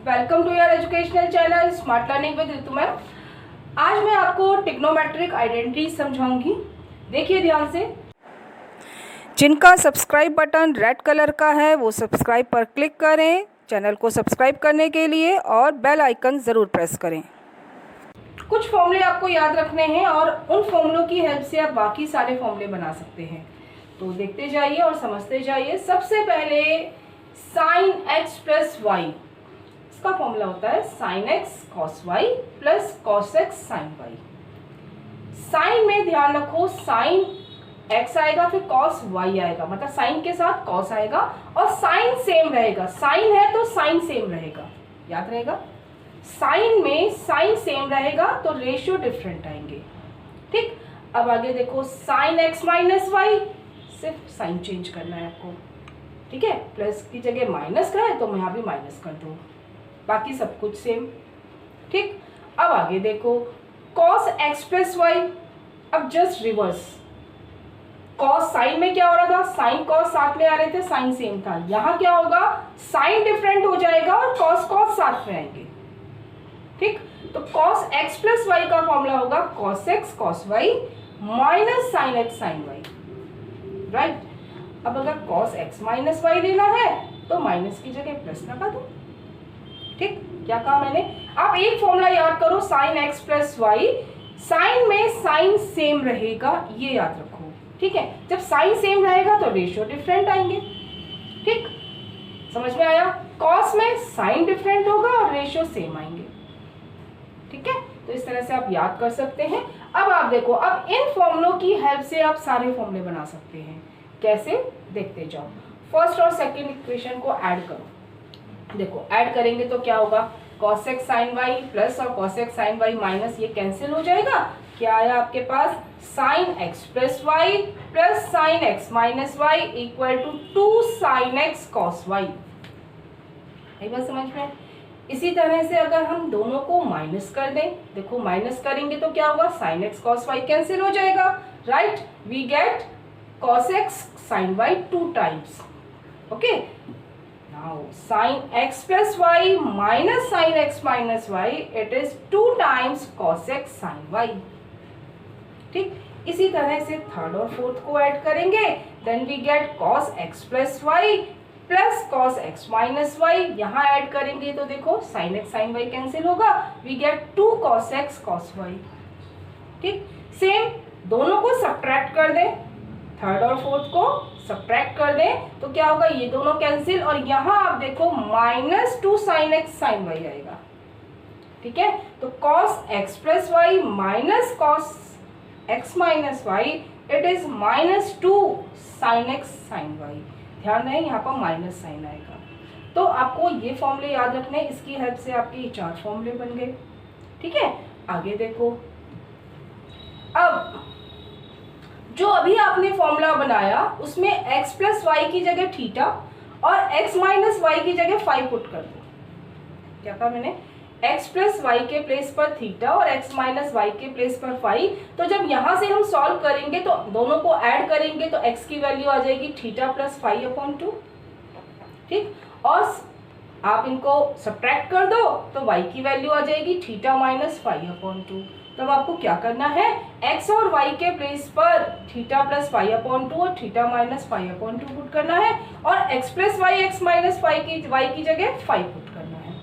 Welcome to your educational channel smart learning with Ritu ma'am. आज मैं आपको ट्रिग्नोमेट्रिक आइडेंटिटी समझाऊंगी। देखिए ध्यान से। जिनका सब्सक्राइब बटन रेड कलर का है वो सब्सक्राइब पर क्लिक करें चैनल को सब्सक्राइब करने के लिए और बेल आइकन ज़रूर प्रेस करें। कुछ फॉर्मूले आपको याद रखने हैं और उन फॉर्मूलों की हेल्प से आप बाकी सारे फॉर्मूले बना सकते हैं। तो देखते जाइए और समझते जाइए। सबसे पहले साइन एक्स प्लस वाई, इसका फॉर्मूला होता है sine x cos y plus cos x sine y. Sine में ध्यान रखो साइन एक्स आएगा फिर कॉस वाई आएगा, मतलब साइन के साथ कॉस आएगा और साइन सेम रहेगा। साइन है तो साइन सेम रहेगा, याद रहेगा। साइन में साइन सेम रहेगा तो रेशियो डिफरेंट आएंगे। ठीक, अब आगे देखो साइन एक्स माइनस वाई, सिर्फ साइन चेंज करना है आपको। ठीक है, प्लस की जगह माइनस का है तो मैं यहाँ भी माइनस कर दूँ, बाकी सब कुछ सेम। ठीक, अब आगे देखो कॉस एक्स प्लस वाई, अब जस्ट रिवर्स। कॉस साइन में क्या हो रहा था, साइन कॉस साथ में आ रहे थे, साइन सेम था। यहाँ क्या होगा, साइन डिफरेंट हो जाएगा और कॉस कॉस साथ में आएंगे। ठीक, तो कॉस एक्स प्लस वाई का फॉर्मूला होगा cos x cos y minus sine x sine y. Right, अब अगर कॉस एक्स माइनस वाई लेना है तो माइनस की जगह प्लस लगा दो। ठीक, क्या कहा मैंने। आप एक फॉर्मूला याद करो, sine x plus y, sine में साइन सेम रहेगा, ये याद रखो। ठीक है, जब साइन सेम रहेगा तो रेशियो डिफरेंट आएंगे। ठीक, समझ में आया। कॉस में साइन डिफरेंट होगा और रेशियो सेम आएंगे। ठीक है, तो इस तरह से आप याद कर सकते हैं। अब आप देखो, अब इन फॉर्मूलों की हेल्प से आप सारे फॉर्मूले बना सकते हैं। कैसे, देखते जाओ। फर्स्ट और सेकंड इक्वेशन को ऐड करो। देखो ऐड करेंगे तो क्या होगा, cos x sin y plus और cos x sin y minus, ये कैंसिल हो जाएगा। क्या आया आपके पास, sin x plus y plus sin x minus y equal to 2 sin x cos y। एक बात समझ में। इसी तरह से अगर हम दोनों को माइनस कर दें, देखो माइनस करेंगे तो क्या होगा, sin x cos y cancel हो जाएगा। Right, we get cos x sin y 2 times. Okay, now sin x plus y minus sin x minus y, it is 2 times cos x sin y। ठीक, इसी तरह से third और fourth को add करेंगे, then we get cos x plus y plus cos x minus y. यहाँ add करेंगे तो देखो sin x sin y cancel होगा, we get 2 cos x cos y। ठीक, सेम दोनों को सब्ट्रैक्ट कर दें, थर्ड और फोर्थ को सब्ट्रैक्ट कर दें तो क्या होगा, ये दोनों कैंसिल और यहाँ आप देखो minus 2 sin x sin y आएगा। ठीक है, तो cos x plus y minus cos x minus y, it is minus 2 sin x sin y। ध्यान रहे यहाँ पर माइनस साइन आएगा। तो आपको ये फॉर्मूले याद रखने, इसकी हेल्प से आपके ये 4 फॉर्मूले बन गए। ठीक है, आगे देखो। अब जो अभी आपने फॉर्मूला बनाया उसमें x प्लस वाई की जगह थीटा और x माइनस वाई की जगह फाई पुट कर दो। क्या कहा मैंने, x प्लस वाई के प्लेस पर थीटा और x माइनस वाई के प्लेस पर फाई। तो जब यहाँ से हम सॉल्व करेंगे तो दोनों को ऐड करेंगे तो x की वैल्यू आ जाएगी थीटा प्लस फाई अपॉन 2। ठीक, और आप इनको सब्ट्रैक्ट कर दो तो y की वैल्यू आ जाएगी थीटा माइनस फाई अपॉन 2। तब आपको क्या करना है, x और y के प्लेस पर थीटा प्लस फाई अपॉन 2 और theta minus phi upon 2 put करना है और x plus y x minus phi की y की जगह फाई पुट करना है।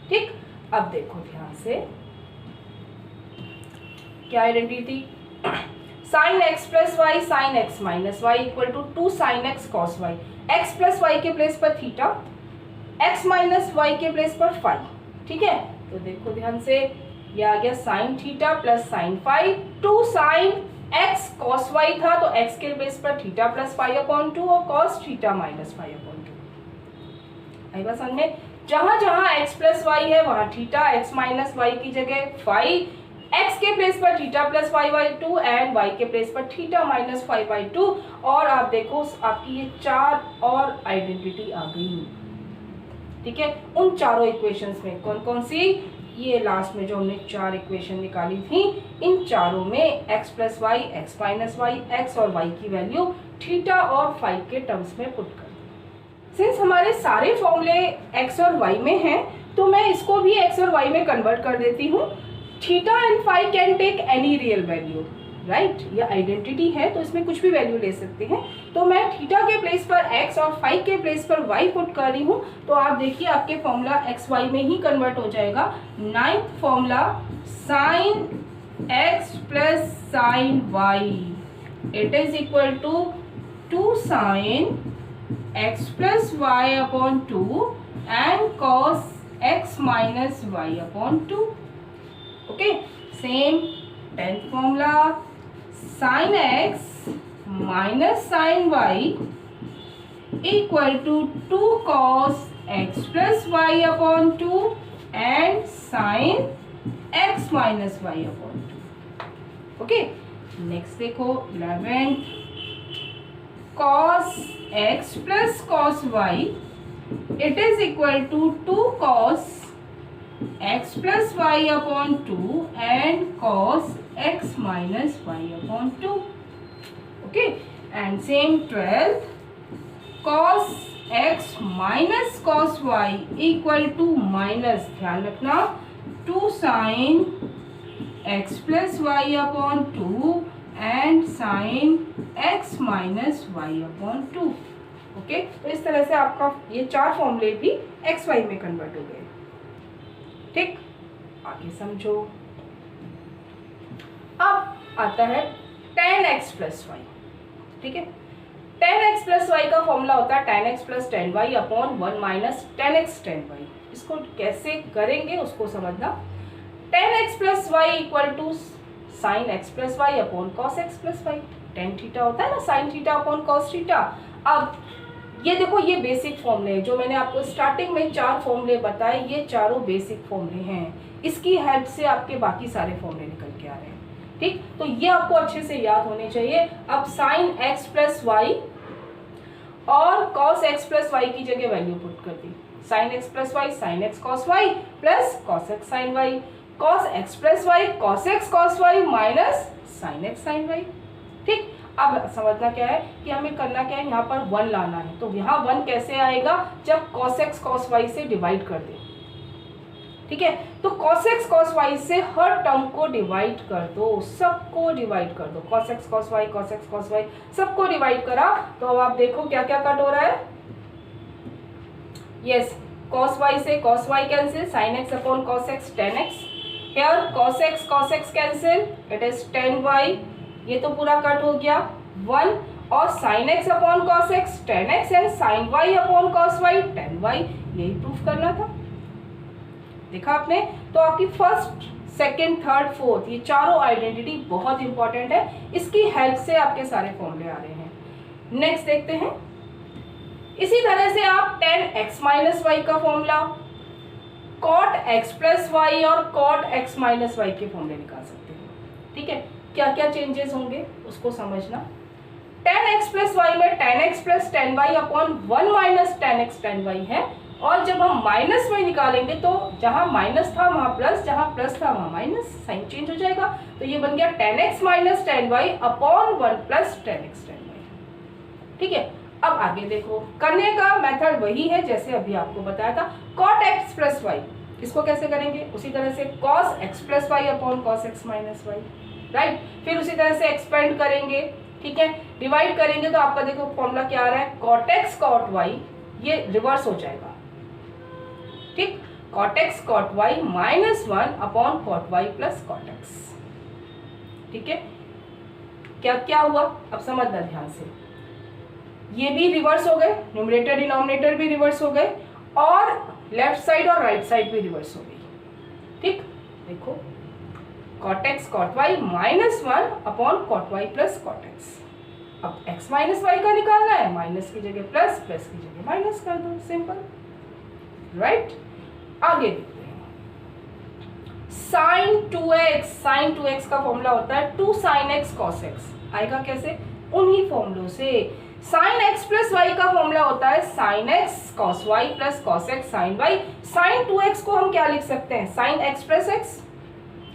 ठीक, अब देखो ध्यान से, क्या identity, sine x plus y sine x minus y equal to 2 sine x cos y. X plus y के प्लेस पर थीटा, एक्स माइनस वाई के प्लेस पर फाई। ठीक है, तो देखो ध्यान से, ये आ गया sine theta plus sine phi, 2 sine x cos y था तो एक्स के प्लेस पर थीटा प्लस फाई अपॉन 2 और cos theta minus phi upon 2। आई बात समझ में। जहां जहां x प्लस वाई है वहां थीटा, x माइनस वाई की जगह फाई, x के प्लेस पर theta plus phi by 2 and y के प्लेस पर थीटा माइनस फाई बाई 2। और आप देखो आपकी ये 4 और आइडेंटिटी आ गई। ठीक है, उन चारों इक्वेशंस में कौन कौन सी, ये लास्ट में जो हमने 4 इक्वेशन निकाली थी, इन चारों में x plus y x minus y, x और y की वैल्यू थीटा और फाई के टर्म्स में पुट कर। सिंस हमारे सारे फॉर्मूले x और y में हैं तो मैं इसको भी x और y में कन्वर्ट कर देती हूँ। Theta and phi can take any real value, right, ये आइडेंटिटी है तो इसमें कुछ भी वैल्यू ले सकते हैं। तो मैं थीटा के प्लेस पर x और फाई के प्लेस पर y पुट कर रही हूँ, तो आप देखिए आपके फॉर्मूला एक्स वाई में ही कन्वर्ट हो जाएगा। Ninth formula sine x plus sine y, it is equal to 2 sine x plus y upon 2 and cos x minus y upon 2। Okay, same 10th formula sine x minus sine y equal to 2 cos x plus y upon 2 and sine x minus y upon 2। Okay, next देखो 11th cos x plus cos y, it is equal to 2 cos x plus y upon 2 and cos x minus y upon 2। Okay, and same 12th cos x minus cos y equal to minus, ध्यान रखना, 2 sine x plus y upon 2 and sine x minus y upon 2। Okay, तो इस तरह से आपका ये 4 फॉर्मूले भी एक्स वाई में कन्वर्ट हो गए। ठीक, आगे समझो। अब आता है tan x प्लस वाई। ठीक है, tan x प्लस वाई का फॉर्मूला होता है tan x plus tan y upon 1 minus tan x tan y। इसको कैसे करेंगे उसको समझना। tan x plus y equal to sine x plus y upon cos x plus y. tan theta होता है ना sine theta upon cos theta. अब ये देखो, ये बेसिक फॉर्मूले जो मैंने आपको स्टार्टिंग में 4 फॉर्मूले बताए, ये चारों बेसिक फॉर्मूले हैं। इसकी हेल्प से आपके बाकी सारे फॉर्मूले निकल के आ रहे हैं। ठीक, तो ये आपको अच्छे से याद होने चाहिए। अब साइन एक्स प्लस वाई और कॉस एक्स प्लस वाई की जगह वैल्यू पुट कर दी। Sine x plus y sine x cos y plus cos x sine y, cos x plus y cos x cos y minus sine x sine y. ठीक, अब समझना क्या है कि हमें करना क्या है, यहाँ पर 1 लाना है। तो यहाँ 1 कैसे आएगा, जब cos x cos y से डिवाइड कर दे। ठीक है, तो cos x cos y से हर टर्म को डिवाइड कर दो, सबको डिवाइड कर दो। cos x cos y सबको डिवाइड करा, तो अब आप देखो क्या क्या कट हो रहा है। यस, cos y से cos y cancel, sin x upon cos x tan x। Here cos x cancel, it is tan y, ये तो पूरा कट हो गया 1, और sin x upon cos x tan x and sin y upon cos y tan y, यही proof करना था। देखा आपने, तो आपकी फर्स्ट सेकंड थर्ड फोर्थ ये चारों आइडेंटिटी बहुत इंपॉर्टेंट है। इसकी हेल्प से आपके सारे फॉर्मूले आ रहे हैं। नेक्स्ट देखते हैं, इसी तरह से आप tan x माइनस वाई का formula, cot x plus y और cot x माइनस वाई के फॉर्मूले निकाल सकते हैं। ठीक है, क्या क्या चेंजेस होंगे उसको समझना। tan x प्लस वाई में tan x plus tan y upon 1 minus tan x tan y है, और जब हम माइनस में निकालेंगे तो जहां माइनस था वहां प्लस, जहां प्लस था वहां माइनस, साइन चेंज हो जाएगा। तो ये बन गया tan x minus tan y upon 1 plus tan x tan y। ठीक है, अब आगे देखो, करने का मेथड वही है जैसे अभी आपको बताया था। cot x प्लस वाई, इसको कैसे करेंगे, उसी तरह से cos x plus y upon cos x minus y, right. फिर उसी तरह से एक्सपेंड करेंगे, ठीक है, डिवाइड करेंगे तो आपका देखो फॉर्मूला क्या आ रहा है, cot x cot y, ये रिवर्स हो जाएगा। ठीक, cot x cot y minus 1 upon cot y plus cot x। ठीक है, क्या क्या हुआ अब समझना ध्यान से, ये भी रिवर्स हो गए, न्यूमरेटर डिनोमिनेटर भी रिवर्स हो गए, और लेफ्ट साइड और राइट साइड भी रिवर्स हो गई। ठीक, देखो cot x cot y minus 1 upon cot y plus cot x। अब x माइनस y का निकालना है, माइनस की जगह प्लस, प्लस की जगह माइनस कर दो, सिंपल, राइट। आगे देखते हैं, sin 2x का फॉर्मूला होता है 2 sin x cos x, आएगा कैसे, उन्हीं फॉर्मूलों से। sin x प्लस y का फॉर्मूला होता है sin x cos y plus cos x sin y। sin 2x को हम क्या लिख सकते हैं, sin x plus x,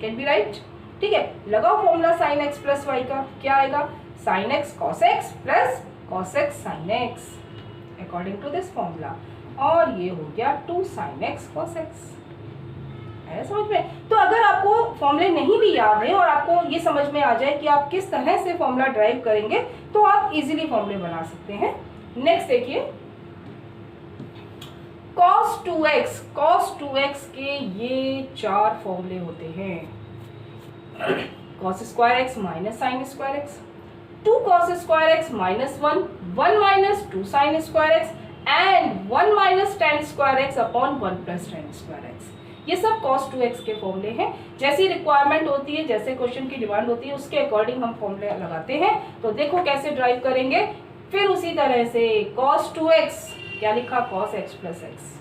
can be right. ठीक है, लगाओ formula sin x plus y का, क्या आएगा, sin x cos x plus cos x sin x, according to this formula. और ये हो गया 2 sin x cos x। है समझ में? तो अगर आपको फॉर्मूले नहीं भी याद है और आपको ये समझ में आ जाए कि आप किस तरह से फॉर्मूला ड्राइव करेंगे तो आप इजीली फॉर्मूले बना सकते हैं। नेक्स्ट देखिए cos 2x के ये 4 फॉर्मूले होते हैं। cos square x minus sine square x, 2 cos square x minus 1, 1 minus 2 sign square x and 1 minus tan square x upon 1 plus tan square x। ये सब cos 2x के फॉर्मूले हैं। जैसी रिक्वायरमेंट होती है, जैसे क्वेश्चन की डिमांड होती है, उसके अकॉर्डिंग हम फॉर्मूले लगाते हैं। तो देखो कैसे ड्राइव करेंगे। फिर उसी तरह से cos 2x क्या लिखा, cos x प्लस x।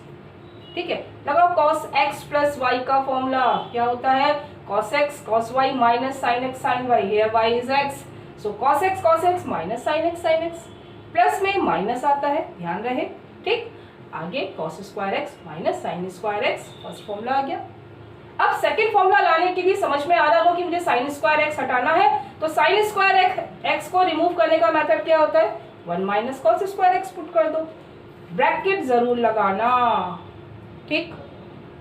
ठीक है, लगाओ cos x प्लस y का फॉर्मूला क्या होता है, cos x cos y minus sin x sin y, here y is x, so cos x minus sin x plus में माइनस आता है, ध्यान रहे। ठीक, आगे cos square x minus sine square x, first formula आ गया। अब सेकंड फॉर्मूला लाने के लिए समझ में आ रहा हो कि मुझे साइन स्क्वायर x हटाना है, तो साइन स्क्वायर x को रिमूव करने का मेथड क्या होता है, 1 minus cos square x put कर दो, ब्रैकेट जरूर लगाना। ठीक,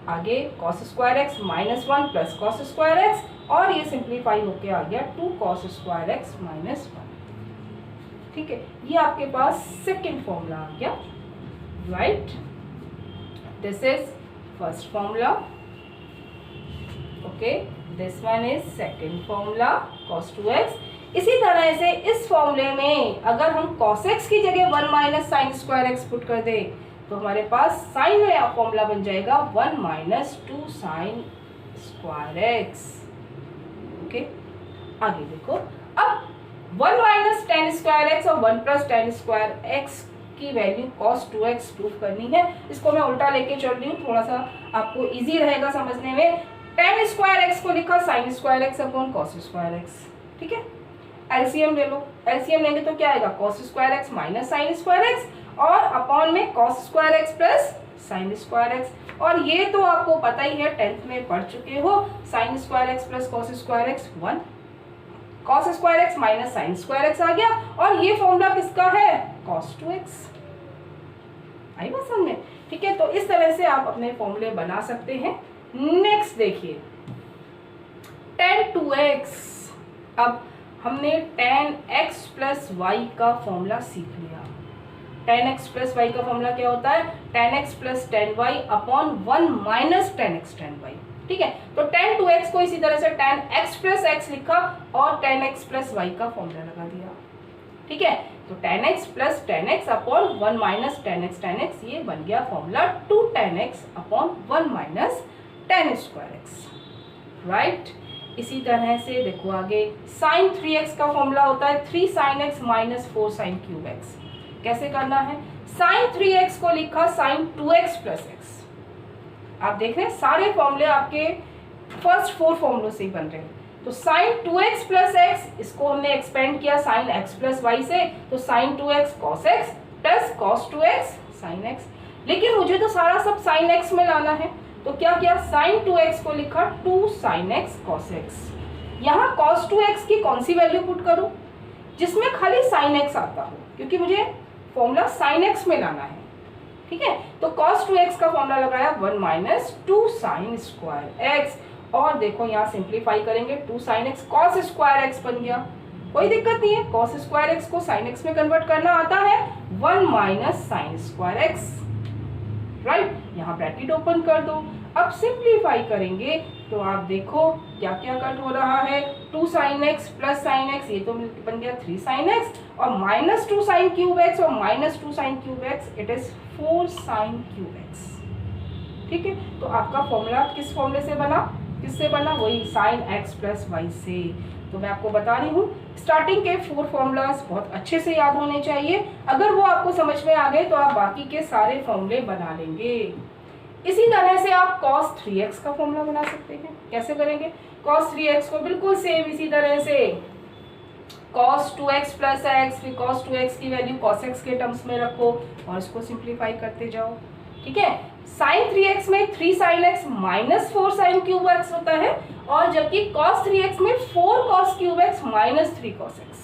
आगे cos square x minus 1 plus cos square x और ये सिंप्लीफाई होके आ गया 2 cos स्क्वायर x माइनस 1। ठीक है, ये आपके पास सेकंड फॉर्मूला आ गया, right. This is first formula, okay, this one is second formula cos 2x। इसी तरह से इस फॉर्मूले में अगर हम cos x की जगह 1 minus sine square x put कर दे तो हमारे पास साइन में फॉर्मूला बन जाएगा 1 minus 2 sign square x। Okay, आगे देखो, अब 1 माइनस tan स्क्वायर x और 1 प्लस tan स्क्वायर x की वैल्यू cos 2x प्रूफ करनी है। इसको मैं उल्टा लेके चल रही हूँ, थोड़ा सा आपको इजी रहेगा समझने में। tan स्क्वायर x को लिखा sin square x upon cos square x। ठीक है, एलसीएम ले लो, एलसीएम लेंगे तो क्या आएगा, cos square x minus sine square x और अपॉन में cos square x plus sign square x। और ये तो आपको पता ही है, 10th में पढ़ चुके हो, sign square x plus cos square x 1, cos square x minus sine square x आ गया और ये फॉर्मूला किसका है, cos 2x। आई बात समझ में? ठीक है, तो इस तरह से आप अपने फॉर्मूले बना सकते हैं। नेक्स्ट देखिए tan 2x। अब हमने tan x प्लस y का फॉर्मूला सीख लिया। tan x प्लस y का फॉर्मूला क्या होता है, tan x plus tan y upon 1 minus tan x tan y। ठीक है, तो tan 2x को इसी तरह से tan x प्लस x लिखा और tan x प्लस y का फॉर्मूला लगा दिया। ठीक है, तो tan x plus tan x upon 1 minus tan x, ये बन गया formula 2 tan x upon 1 minus tan square x, right. इसी तरह से देखो आगे sin 3x का फॉर्मूला होता है 3 sin x minus 4 sin cube x। कैसे करना है, sin 3x को लिखा sin 2x प्लस x। आप देख रहे हैं सारे फॉर्मूले आपके फर्स्ट 4 फॉर्मूलों से ही बन रहे हैं। तो sin 2x प्लस x, इसको हमने एक्सपेंड किया sin x प्लस y से, तो sin 2x cos x plus cos 2x sin x। लेकिन मुझे तो सारा सब sin x में लाना है, तो क्या किया, sin 2x को लिखा 2 sin x cos x। यहाँ cos 2x की कौन सी वैल्यू पुट करूँ, जिसमें खाली sin x आता हो, क्योंकि मुझे फॉर्मूला sin x में लाना है। ठीक है, तो cos 2x का फॉर्मूला लगाया 1 माइनस 2 sin स्क्वायर x और देखो यहाँ सिंप्लीफाई करेंगे 2 sin x cos square x बन गया। कोई दिक्कत नहीं है, cos स्क्वायर x को sin x में कन्वर्ट करना आता है, 1 minus sin square x, right. यहाँ ब्रैकेट ओपन कर दो। अब सिंप्लीफाई करेंगे तो आप देखो क्या क्या कट हो रहा है, 2 sin x plus sin x, ये तो बन गया 3 sin x और माइनस 2 sin क्यूब x और minus 2 sin cube x, it is 4 sin cube x। ठीक है, तो आपका फॉर्मूला किस फॉर्मूले से बना, किससे बना, वही sin x प्लस y से। तो मैं आपको बता रही हूँ स्टार्टिंग के 4 फॉर्मूलाज बहुत अच्छे से याद होने चाहिए। अगर वो आपको समझ में आ गए तो आप बाकी के सारे फॉर्मूले बना लेंगे। इसी तरह से आप cos 3x का फॉर्मूला बना सकते हैं। कैसे करेंगे, cos 3x को बिल्कुल सेम इसी तरह से cos 2x प्लस x, फिर cos 2x की वैल्यू cos x के टर्म्स में रखो और इसको सिंप्लीफाई करते जाओ। ठीक है, sin 3x में 3 sin x minus 4 sin cube x होता है और जबकि cos 3x में 4 cos cube x minus 3 cos x।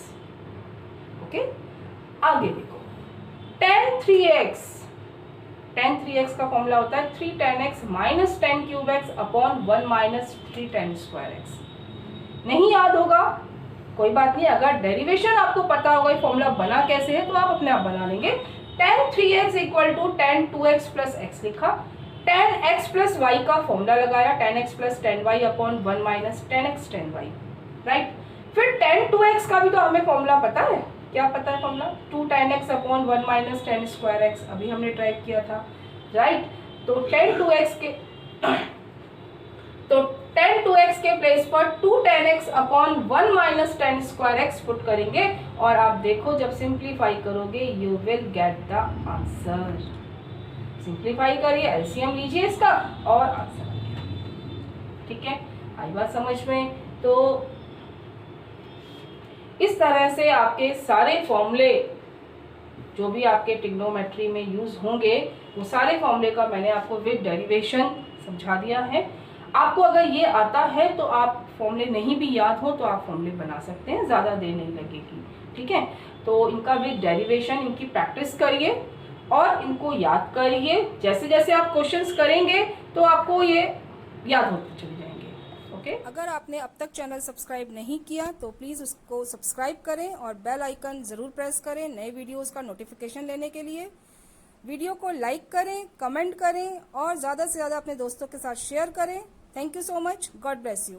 Okay, आगे देखो tan 3x tan 3x का फॉर्मूला होता है 3 tan x minus tan cube x upon 1 minus 3 tan square x। नहीं याद होगा कोई बात नहीं, अगर डेरिवेशन आपको पता होगा ये फॉर्मूला बना कैसे है तो आप अपने आप बना लेंगे। tan 3x equal to tan 2x plus x लिखा, tan x प्लस y का फॉर्मूला लगाया, tan x plus tan y upon 1 minus tan x tan y, right. फिर tan 2x का भी तो हमें फॉर्मूला पता है, क्या पता है formula 2 tan x upon 1 minus tan square x, अभी हमने ट्राई किया था, राइट। तो tan 2x के प्लेस पर 2 tan x upon 1 minus tan square x put करेंगे और आप देखो जब सिंप्लीफाई करोगे you will get the answer. Simplify करिए, एलसीएम लीजिए इसका और आंसर आ गया। ठीक है, आई बात समझ में। तो इस तरह से आपके सारे फॉर्मूले जो भी आपके ट्रिग्नोमेट्री में यूज होंगे वो सारे फॉर्मूले का मैंने आपको विद डेरिवेशन समझा दिया है। आपको अगर ये आता है तो आप फॉर्मूले नहीं भी याद हो तो आप फॉर्मूले बना सकते हैं, ज़्यादा देर नहीं लगेगी। ठीक है, तो इनका विद डेरिवेशन इनकी प्रैक्टिस करिए और इनको याद करिए। जैसे जैसे आप क्वेश्चंस करेंगे तो आपको ये याद होते चले जाएंगे। ओके, अगर आपने अब तक चैनल सब्सक्राइब नहीं किया तो प्लीज़ उसको सब्सक्राइब करें और बेल आइकन ज़रूर प्रेस करें नए वीडियोस का नोटिफिकेशन लेने के लिए। वीडियो को लाइक करें, कमेंट करें और ज़्यादा से ज़्यादा अपने दोस्तों के साथ शेयर करें। Thank you so much, God bless you.